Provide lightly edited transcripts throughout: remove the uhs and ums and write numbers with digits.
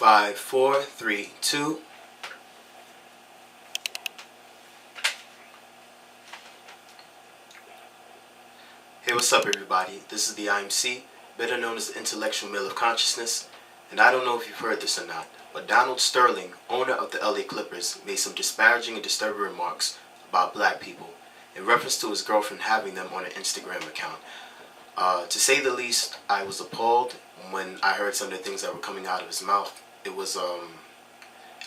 5, 4, 3, 2. Hey, what's up, everybody? This is the IMC, better known as the Intellectual Male of Consciousness. And I don't know if you've heard this or not, but Donald Sterling, owner of the LA Clippers, made some disparaging and disturbing remarks about black people in reference to his girlfriend having them on an Instagram account. To say the least, I was appalled when I heard some of the things that were coming out of his mouth. It was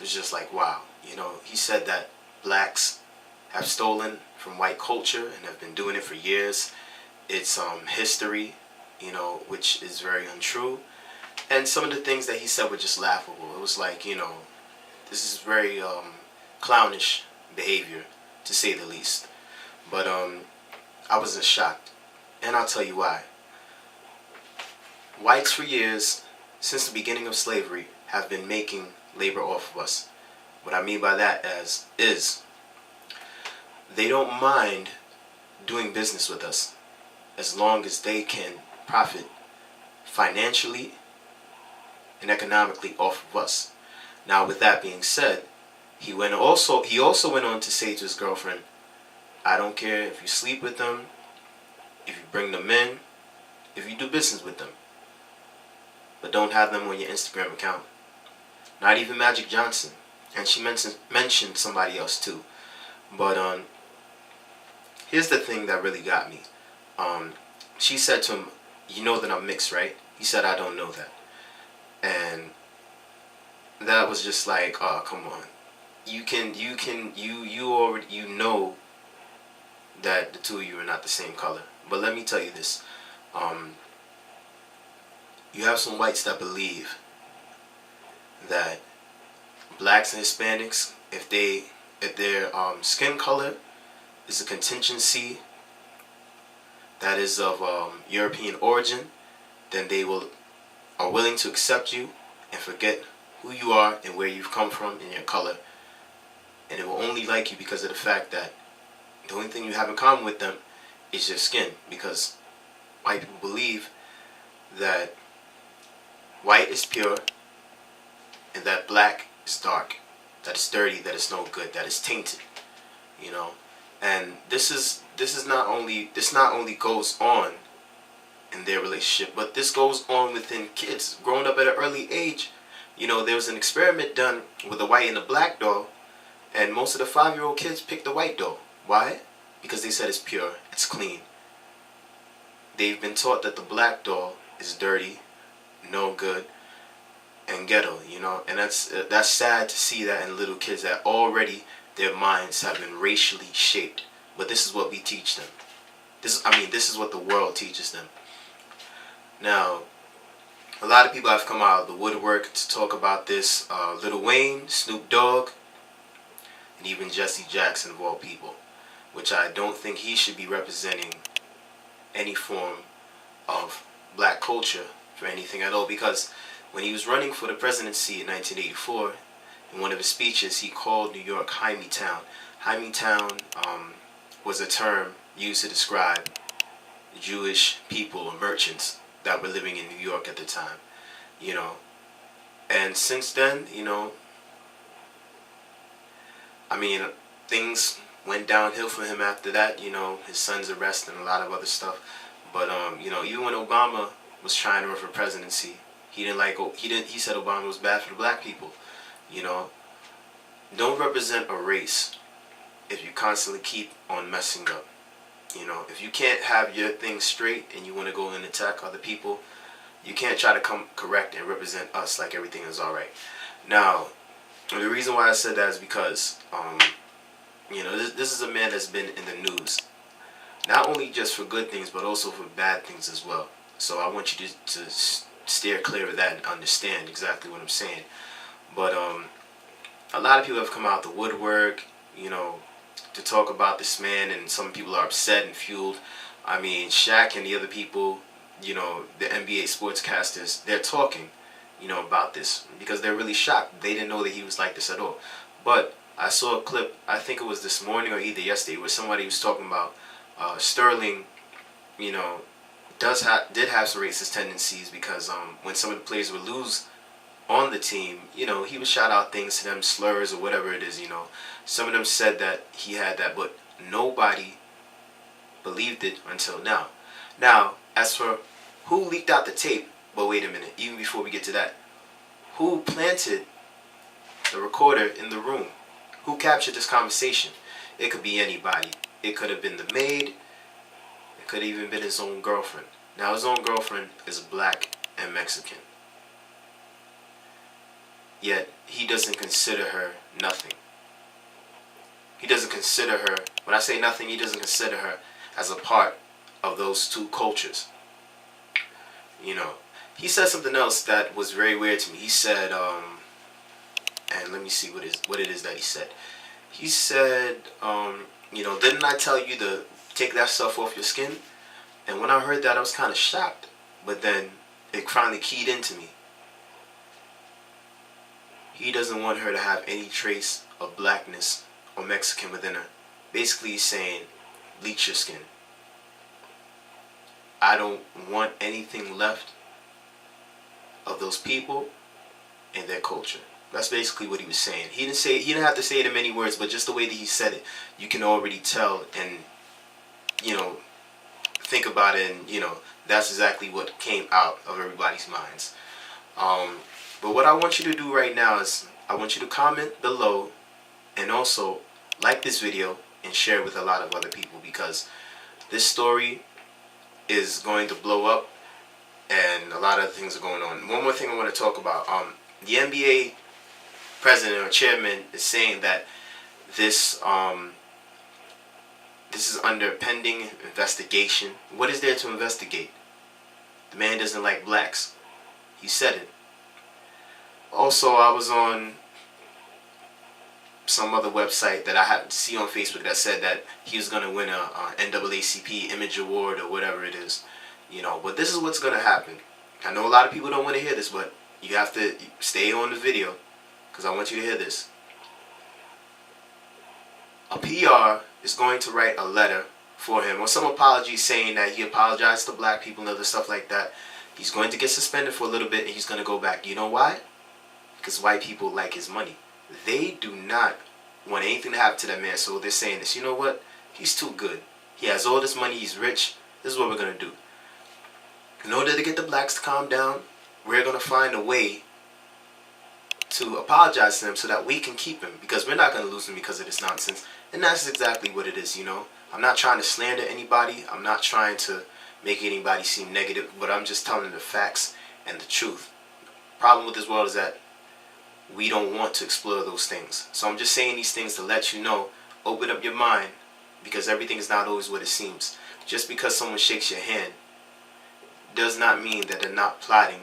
just like, wow. You know, he said that blacks have stolen from white culture and have been doing it for years. It's history, you know, which is very untrue. And some of the things that he said were just laughable. It was like, you know, this is very clownish behavior, to say the least. But I wasn't shocked. And I'll tell you why. Whites for years, since the beginning of slavery, have been making labor off of us. What I mean by that is they don't mind doing business with us as long as they can profit financially and economically off of us. Now, with that being said, he also went on to say to his girlfriend, I don't care if you sleep with them, if you bring them in, if you do business with them, but don't have them on your Instagram account. Not even Magic Johnson. And she mentioned somebody else too. But here's the thing that really got me. She said to him, you know that I'm mixed, right? He said, I don't know that. And that was just like, oh, come on. You already know that the two of you are not the same color. But let me tell you this. You have some whites that believe that blacks and Hispanics, if their skin color is a contingency that is of European origin, then they are willing to accept you and forget who you are and where you've come from and your color. And they will only like you because of the fact that the only thing you have in common with them is your skin. Because white people believe that white is pure and that black is dark, that it's dirty, that it's no good, that it's tainted, you know. And this not only goes on in their relationship, but this goes on within kids growing up at an early age. You know, there was an experiment done with a white and a black doll, and most of the 5-year-old kids picked the white doll. Why? Because they said it's pure, it's clean. They've been taught that the black doll is dirty, no good, and ghetto, you know. And that's sad to see that in little kids, that already their minds have been racially shaped. But this is what we teach them. This is what the world teaches them. Now, a lot of people have come out of the woodwork to talk about this. Lil Wayne, Snoop Dogg, and even Jesse Jackson, of all people, which I don't think he should be representing any form of black culture for anything at all. Because when he was running for the presidency in 1984, in one of his speeches, he called New York Hymietown. Hymietown was a term used to describe Jewish people or merchants that were living in New York at the time, you know. And since then, you know, I mean, things went downhill for him after that, you know, his son's arrest and a lot of other stuff. But you know, even when Obama was trying to run for presidency, he said Obama was bad for the black people, you know. Don't represent a race if you constantly keep on messing up. You know, if you can't have your thing straight and you want to go and attack other people, you can't try to come correct and represent us like everything is alright. Now, the reason why I said that is because, you know, this is a man that's been in the news, not only just for good things, but also for bad things as well. So I want you to steer clear of that and understand exactly what I'm saying. But a lot of people have come out the woodwork, you know, to talk about this man, and some people are upset and fueled. I mean, Shaq and the other people, you know, the NBA sportscasters, they're talking, you know, about this because they're really shocked. They didn't know that he was like this at all. But I saw a clip, I think it was this morning or either yesterday, where somebody was talking about Sterling, you know, did have some racist tendencies because when some of the players would lose on the team, he would shout out things to them, slurs or whatever it is. Some of them said that he had that, but nobody believed it until now. Now, as for who leaked out the tape, but wait a minute, even before we get to that, who planted the recorder in the room? Who captured this conversation? It could be anybody. It could have been the maid. It could have even been his own girlfriend. Now, his own girlfriend is black and Mexican. Yet, he doesn't consider her nothing. He doesn't consider her, when I say nothing, he doesn't consider her as a part of those two cultures. He said something else that was very weird to me. He said, and let me see what it is that he said. He said, didn't I tell you to take that stuff off your skin? And when I heard that, I was kind of shocked. But then it finally keyed into me. He doesn't want her to have any trace of blackness or Mexican within her. Basically, he's saying, bleach your skin. I don't want anything left of those people and their culture. That's basically what he was saying. He didn't have to say it in many words, but just the way that he said it, you can already tell and think about it, and that's exactly what came out of everybody's minds. But what I want you to do right now is I want you to comment below and also like this video and share it with a lot of other people, because this story is going to blow up and a lot of things are going on. One more thing I want to talk about. The NBA president or chairman is saying that this is under pending investigation. What is there to investigate? The man doesn't like blacks. He said it. Also, I was on some other website that I happened to see on Facebook that said that he was going to win a NAACP Image Award or whatever it is. But this is what's going to happen. I know a lot of people don't want to hear this, but you have to stay on the video because I want you to hear this. A PR is going to write a letter for him or some apology saying that he apologized to black people and other stuff like that. He's going to get suspended for a little bit and he's going to go back. You know why? Because white people like his money. They do not want anything to happen to that man, so they're saying this. You know what? He's too good. He has all this money. He's rich. This is what we're going to do. In order to get the blacks to calm down, we're going to find a way to apologize to them so that we can keep him, because we're not going to lose him because of this nonsense. And that's exactly what it is, I'm not trying to slander anybody. I'm not trying to make anybody seem negative, but I'm just telling the facts and the truth. The problem with this world is that we don't want to explore those things. So I'm just saying these things to let you know, open up your mind, because everything is not always what it seems. Just because someone shakes your hand does not mean that they're not plotting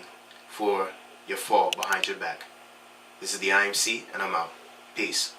for your fall behind your back. This is the IMC, and I'm out. Peace.